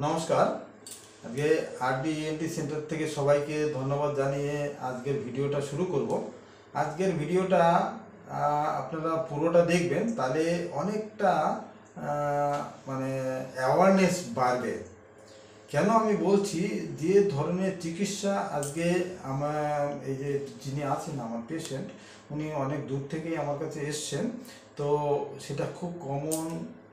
নমস্কার। আজকে RD ENT centre থেকে সবাইকে ধন্যবাদ জানিয়ে আজকের ভিডিওটা শুরু করব। আজকের ভিডিওটা আপনারা পুরোটা দেখবেন, তাহলে অনেকটা মানে অ্যাওয়ারনেস বাড়বে। কেন আমি বলছি, যে ধরনের চিকিৎসা আজকে আমার এই যে যিনি আছেন আমার পেশেন্ট, উনি অনেক দূর থেকেই আমার কাছে এসছেন, তো সেটা খুব কমন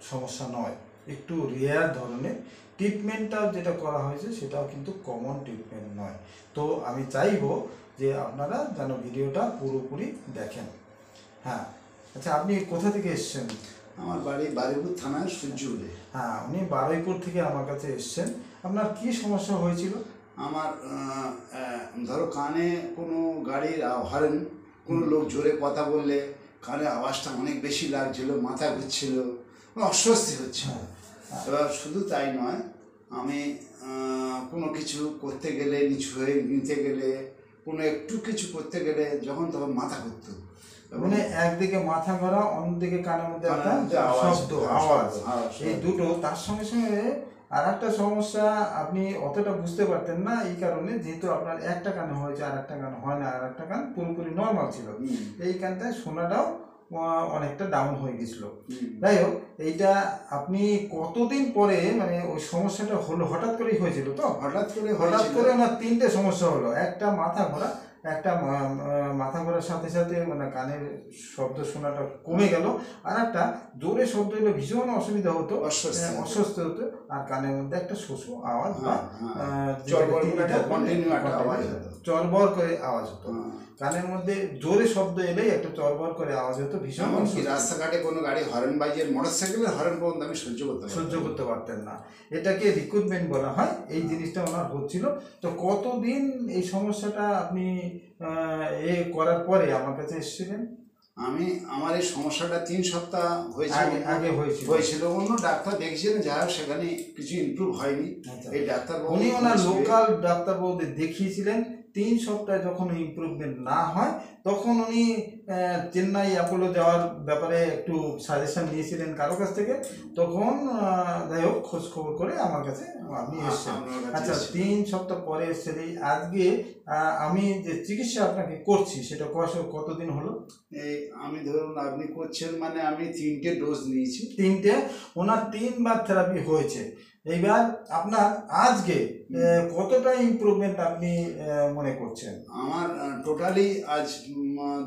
সমস্যা নয়, একটু রেয়ার ধরনের ট্রিটমেন্টটাও যেটা করা হয়েছে সেটাও কিন্তু কমন ট্রিটমেন্ট নয়। তো আমি চাইবো যে আপনারা যেন ভিডিওটা পুরোপুরি দেখেন। হ্যাঁ, আচ্ছা, আপনি কোথা থেকে এসছেন? আমার বাড়ি বারুইপুর থানার সূর্যপুরে। হ্যাঁ, উনি বারুইপুর থেকে আমার কাছে এসছেন। আপনার কি সমস্যা হয়েছিল? আমার ধরো কানে কোনো গাড়ির হরেন, কোনো লোক জোরে কথা বললে কানে আওয়াজটা অনেক বেশি লাগছিল, মাথা ঘুরছিল, অস্বস্তি হচ্ছে। এবার শুধু তাই নয়, আমি কোনো কিছু করতে গেলে, নিচু হয়ে নিতে গেলে, কোনো একটু কিছু করতে গেলে যখন তখন মাথা ঘুরত। মানে একদিকে মাথা ঘোরা, অন্যদিকে কানের মধ্যে একটা শব্দ, আওয়াজ, এই দুটো। তার সঙ্গে সঙ্গে আর একটা সমস্যা, আপনি অতটা বুঝতে পারতেন না এই কারণে, যেহেতু আপনার একটা কানে হয়েছে আর একটা কান হয় না, আর একটা কান পুরোপুরি নর্মাল ছিল, এই কানটায় শোনাটাও অনেকটা ডাউন হয়ে গেছিল। যাই হোক, এইটা আপনি কতদিন পরে মানে ওই সমস্যাটা হলো? হঠাৎ করেই হয়েছিল তো? হঠাৎ করে ওনার তিনটে সমস্যা হলো। একটা মাথা ঘোরা, একটা মাথা ঘোরার সাথে সাথে মানে কানের শব্দ শোনাটা কমে গেল, আর একটা জোরে শব্দ হলে ভীষণ অসুবিধা হতো, অস্বস্তি হতো, আর কানের মধ্যে একটা শোষো আওয়াজ বা চরবর করে আওয়াজ হতো। কানের মধ্যে জোরে শব্দ এলেই একটা চরবর করে আওয়াজ হতো, ভীষণ। রাস্তাঘাটে কোনো গাড়ি হরেন বাজিয়ে, মোটরসাইকেলের হরেন পর্যন্ত আমি সহ্য করতে পারতেন না। এটাকে রিক্রুটমেন্ট বলা হয়। এই জিনিসটা ওনার হচ্ছিল। তো কতদিন এই সমস্যাটা আপনি করার পরে আমার কাছে এসেছিলেন? আমার এই সমস্যাটা 3 সপ্তাহ আগে হয়েছিল। অন্য ডাক্তার দেখছিলেন, যা সেখানে কিছু ইমপ্রুভ হয়নি। এই ডাক্তার উনি ওনার লোকাল ডাক্তারবাবুদের দেখিয়েছিলেন। 3 সপ্তাহে যখন ইমপ্রুভমেন্ট না হয়, তখন উনি চেন্নাই অ্যাপোলো যাওয়ার ব্যাপারে একটু সাজেশন নিয়েছিলেন কারো কাছ থেকে। তখন যাই হোক, খোঁজ খবর করে আমার কাছে আপনি এসেছেন। আচ্ছা, 3 সপ্তাহ পরে এসেছেন। আজকে আমি যে চিকিৎসা আপনাকে করছি সেটা কতদিন হলো? এই আমি ধরুন, আপনি করছেন মানে আমি 3টে ডোজ নিয়েছি। 3টে, ওনার 3বার থেরাপি হয়েছে। এইবার আপনার আজকে কতটা ইমপ্রুভমেন্ট আপনি মনে করছেন? আমার টোটালি আজ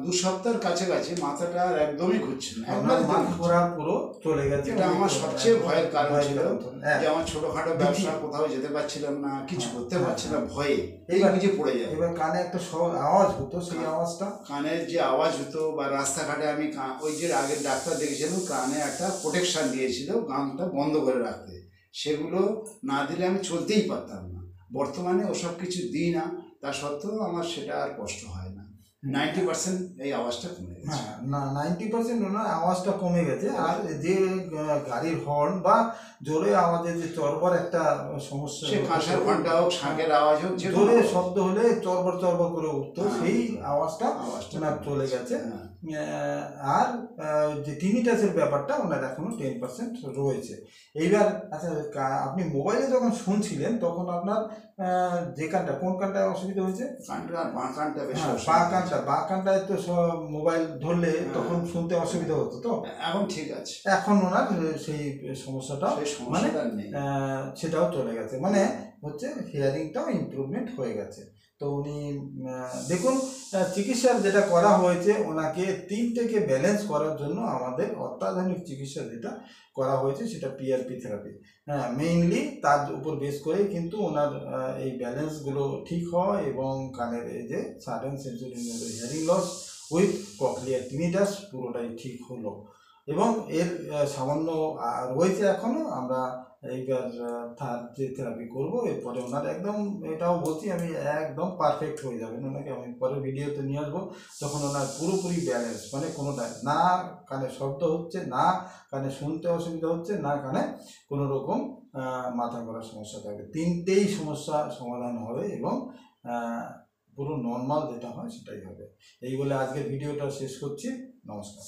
2 সপ্তাহের কাছাকাছি মাথাটা একদমই ঘুরছে না, মাথা ঘোরা পুরো চলে গেছে। এটা আমার সবচেয়ে ভয়ের কারণ ছিল, যে আমার ছোটখাটো ব্যবসা, কোথাও যেতে পারছিলাম না, কিছু করতে পারছিলাম ভয়ে, এই নিজে পড়ে যায়। এবার কানে একটা আওয়াজ হতো, সেই আওয়াজটা, কানের যে আওয়াজ হতো, বা রাস্তাঘাটে আমি ওই যে আগের ডাক্তার দেখেছিলাম, কানে একটা প্রোটেকশন দিয়েছিল গানটা বন্ধ করে রাখতে, সেগুলো না দিলে আমি চলতেই পারতাম না। বর্তমানে ওসব কিছু দিই না, তা সত্ত্বেও আমার সেটা আর কষ্ট হয় না। 90% এই আওয়াজটা কমে গেছে। হ্যাঁ, না, 90% ওনার আওয়াজটা কমে গেছে। আর যে গাড়ির হর্ন বা জোরে আওয়াজের যে চরবর একটা সমস্যা, সে কাঁসার ঘন্টা হোক, শাঁখের আওয়াজ হোক, জোরে শব্দ হলে চরবর চরবর করে উঠতো, সেই আওয়াজটা ওনার চলে গেছে। আর যে টিনিটাসের ব্যাপারটা ওনার এখনো 10% রয়েছে। এইবার আচ্ছা, আপনি মোবাইলে যখন শুনছিলেন তখন আপনার যে কানটা, কোন কানটায় অসুবিধা হয়েছে? বাঁ কানটায় তো মোবাইল ধরলে তখন শুনতে অসুবিধা হতো। তো এখন ঠিক আছে, এখন ওনার সেই সমস্যাটা মানে সেটাও চলে গেছে, মানে হচ্ছে হিয়ারিংটাও ইমপ্রুভমেন্ট হয়ে গেছে। তো উনি দেখুন, চিকিৎসার যেটা করা হয়েছে, ওনাকে 3টেকে ব্যালেন্স করার জন্য আমাদের অত্যাধুনিক চিকিৎসা যেটা করা হয়েছে সেটা পিআরপি থেরাপি। হ্যাঁ, মেইনলি তার উপর বেস করেই কিন্তু ওনার এই ব্যালেন্সগুলো ঠিক হয়, এবং কানের এই যে sudden sensory hearing loss with cochlear tinnitus পুরোটাই ঠিক হলো। এবং এর সামান্য রয়েছে এখনও। আমরা এইবার তার যে থেরাপি করবো, এরপরে ওনার একদম, এটাও বলছি আমি, একদম পারফেক্ট হয়ে যাবেন। ওনাকে আমি পরে ভিডিওতে নিয়ে আসবো, তখন ওনার পুরোপুরি ব্যালেন্স, মানে কোনোটা না কানে শব্দ হচ্ছে, না কানে শুনতে অসুবিধা হচ্ছে, না কানে কোনো রকম মাথা ঘোরার সমস্যা থাকবে। 3টেই সমস্যা সমাধান হবে, এবং পুরো নর্মাল যেটা হয় সেটাই হবে। এই বলে আজকের ভিডিওটা শেষ করছি। নমস্কার।